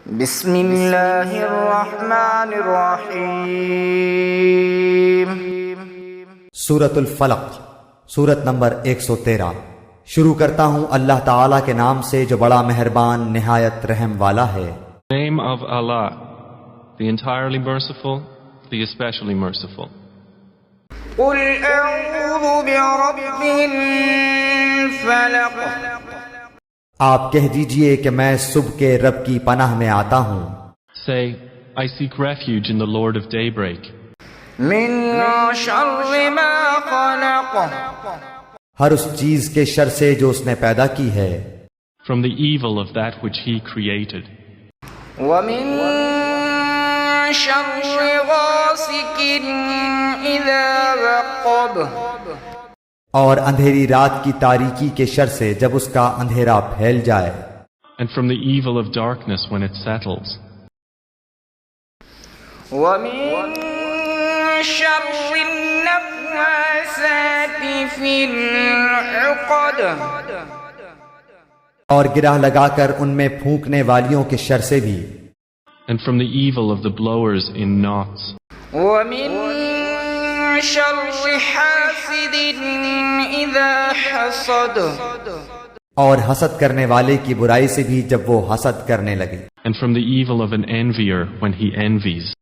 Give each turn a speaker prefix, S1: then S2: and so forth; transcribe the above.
S1: بسم اللہ الرحمن الرحیم۔
S2: سورۃ الفلق، سورت نمبر 113۔ شروع کرتا ہوں اللہ تعالیٰ کے نام سے جو بڑا مہربان نہایت رحم والا ہے۔
S3: Name of Allah, the entirely merciful, the especially merciful.
S1: قل اعوذ برب الفلق۔
S2: آپ کہہ دیجئے کہ میں صبح کے رب کی پناہ میں آتا ہوں۔
S3: Say, I seek refuge in the Lord of daybreak,
S1: من شر ما خلق۔
S2: ہر اس چیز کے شر سے جو اس نے پیدا کی ہے،
S3: from the evil of that which He created,
S1: ومن شر غاسق اذا وقب۔
S2: اور اندھیری رات کی تاریکی کے شر سے جب اس کا اندھیرا پھیل جائے،
S3: and from the evil of darkness when it settles,
S1: ومن شر النفاثات في العقد۔
S2: اور گرہ لگا کر ان میں پھونکنے والیوں کے شر سے بھی،
S3: and from the evil of the blowers in knots,
S1: ومن شر حاسد اذا حسد۔
S2: اور حسد کرنے والے کی برائی سے بھی جب وہ حسد کرنے لگے۔
S3: and from the evil of an envier when he envies.